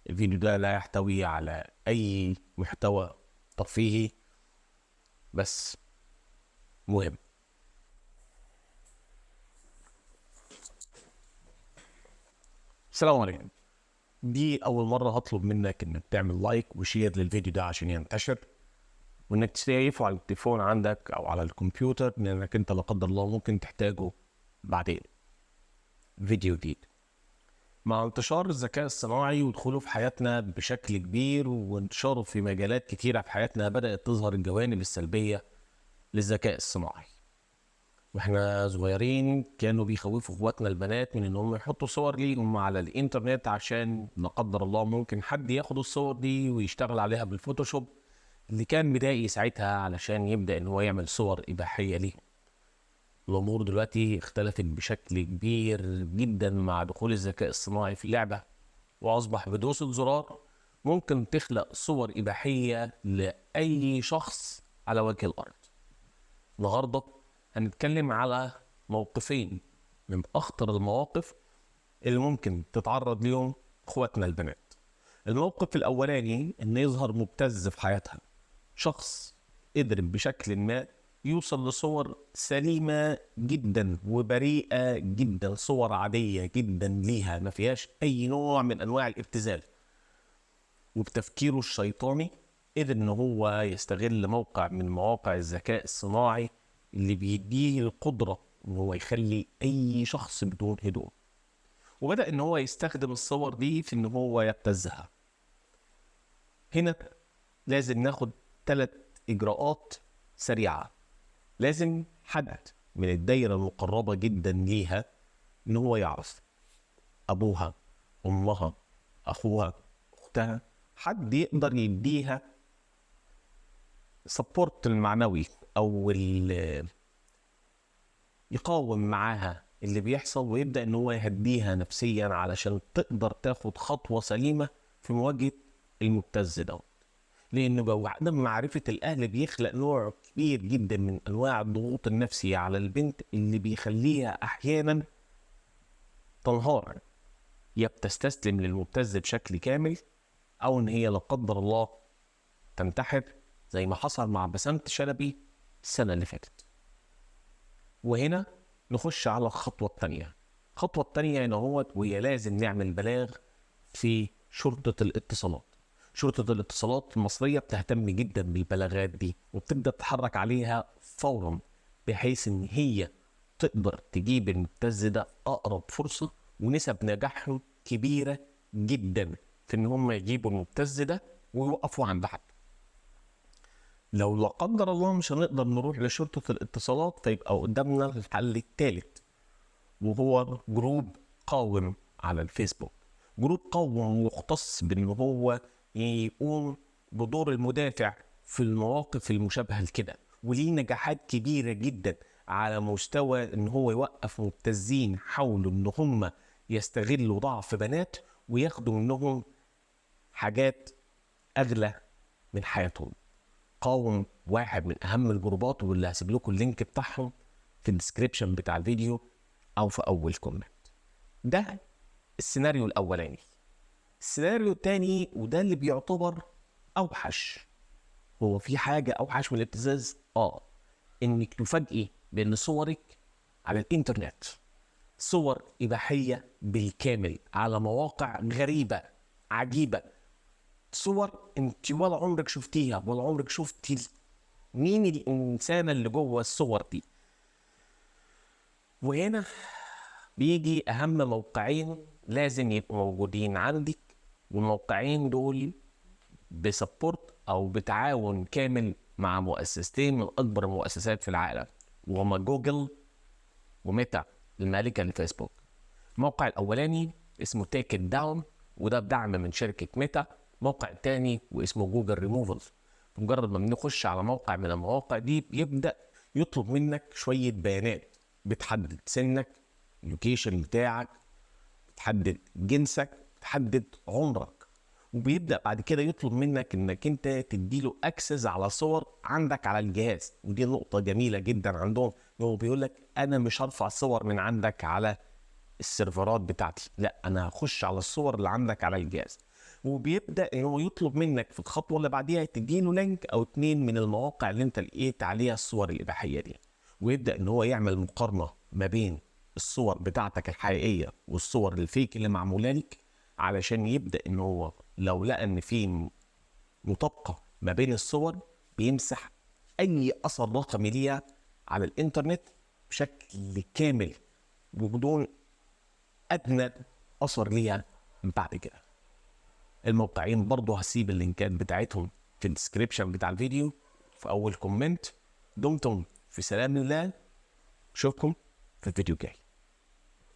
الفيديو ده لا يحتوي على أي محتوى ترفيهي، بس مهم. السلام عليكم. دي أول مرة هطلب منك إنك تعمل لايك وشير للفيديو ده عشان ينتشر، وإنك تسيفه على التليفون عندك أو على الكمبيوتر، لأنك أنت لا قدر الله ممكن تحتاجه بعدين. فيديو جديد. مع انتشار الذكاء الصناعي ودخوله في حياتنا بشكل كبير وانتشاره في مجالات كتيرة في حياتنا، بدأت تظهر الجوانب السلبية للذكاء الصناعي. واحنا صغيرين كانوا بيخوفوا اخواتنا البنات من انهم يحطوا صور ليهم على الانترنت، عشان لا قدر الله ممكن حد ياخد الصور دي ويشتغل عليها بالفوتوشوب، اللي كان بدائي ساعتها علشان يبدأ ان هو يعمل صور اباحية ليهم. الامور دلوقتي اختلفت بشكل كبير جدا مع دخول الذكاء الصناعي في اللعبة، واصبح بدوسة زرار ممكن تخلق صور اباحية لاي شخص على وجه الارض. النهارده هنتكلم على موقفين من اخطر المواقف اللي ممكن تتعرض ليهم اخواتنا البنات. الموقف الاولاني ان يظهر مبتز في حياتها، شخص قدر بشكل ما يوصل لصور سليمة جدا وبريئة جدا، صور عادية جدا ليها ما فيهاش اي نوع من انواع الابتذال، وبتفكيره الشيطاني قدر ان هو يستغل موقع من مواقع الذكاء الصناعي اللي بيديه القدرة ان هو يخلي اي شخص بدون هدوء، وبدأ ان هو يستخدم الصور دي في ان هو يبتزها. هنا لازم ناخد 3 اجراءات سريعة. لازم حد من الدايرة المقربة جدا ليها ان هو يعرف ابوها، امها، اخوها، اختها، حد يقدر يديها سبورت المعنوي او يقاوم معاها اللي بيحصل، ويبدأ ان هو يهديها نفسيا علشان تقدر تاخد خطوة سليمة في مواجهة المبتز ده. لانه بعدم معرفة الاهل بيخلق نوع كبير جدا من انواع الضغوط النفسية على البنت، اللي بيخليها احيانا تنهار، يا بتستسلم للمبتز بشكل كامل، او ان هي لا قدر الله تنتحر زي ما حصل مع بسنت شلبي السنة اللي فاتت. وهنا نخش على الخطوة الثانية. الخطوة الثانية هنا وهي لازم نعمل بلاغ في شرطة الاتصالات. شرطة الاتصالات المصرية بتهتم جدا بالبلاغات دي، وبتبدأ تتحرك عليها فورا، بحيث ان هي تقدر تجيب المبتز ده اقرب فرصة، ونسب نجاحهم كبيرة جدا في ان هم يجيبوا المبتز ده ويوقفوا عند حد. لو لا قدر الله مش هنقدر نروح لشرطة الاتصالات، فيبقى قدامنا الحل الثالث، وهو جروب قاوم على الفيسبوك. جروب قاوم مختص بان هو يقوم بدور المدافع في المواقف المشابهة لكده، وليه نجاحات كبيرة جدا على مستوى ان هو يوقف مبتزين حاولوا ان هم يستغلوا ضعف بنات وياخدوا منهم حاجات اغلى من حياتهم. قاوم واحد من اهم الجروبات، واللي هسيب لكم اللينك بتاعهم في الديسكريبشن بتاع الفيديو او في اول كومنت. ده السيناريو الاولاني. السيناريو الثاني وده اللي بيعتبر اوحش، هو في حاجه اوحش من الابتزاز، انك تفاجئي بان صورك على الانترنت صور اباحيه بالكامل على مواقع غريبه عجيبه، صور انت ولا عمرك شفتيها ولا عمرك شفتي مين الانسانه اللي جوه الصور دي. وهنا بيجي اهم موقعين لازم يبقوا موجودين عندك، والموقعين دول بسبورت او بتعاون كامل مع مؤسستين من اكبر المؤسسات في العالم، وهما جوجل وميتا المالكه للفيسبوك. الموقع الاولاني اسمه تيك ات داون، وده بدعم من شركه ميتا. موقع تاني واسمه جوجل ريموفل. مجرد ما بنخش على موقع من المواقع دي بيبدأ يطلب منك شوية بيانات، بتحدد سنك، اللوكيشن بتاعك، بتحدد جنسك، بتحدد عمرك، وبيبدأ بعد كده يطلب منك انك انت تديله اكسس على صور عندك على الجهاز. ودي نقطة جميلة جدا عندهم، هو بيقول لك انا مش هرفع صور من عندك على السيرفرات بتاعتي، لا انا هخش على الصور اللي عندك على الجهاز. وبيبدا ان هو يطلب منك في الخطوه اللي بعديها تديله لينك او 2 من المواقع اللي انت لقيت عليها الصور الاباحيه دي، ويبدا ان هو يعمل مقارنه ما بين الصور بتاعتك الحقيقيه والصور الفيك اللي معموله لك، علشان يبدا ان هو لو لقى ان في مطابقه ما بين الصور بيمسح اي اثر رقمي ليها على الانترنت بشكل كامل وبدون ادنى اثر ليها من بعد كده. الموقعين برضو هسيب اللينكات بتاعتهم في الديسكريبشن بتاع الفيديو في اول كومنت. دمتم في سلام الله، اشوفكم في الفيديو الجاي.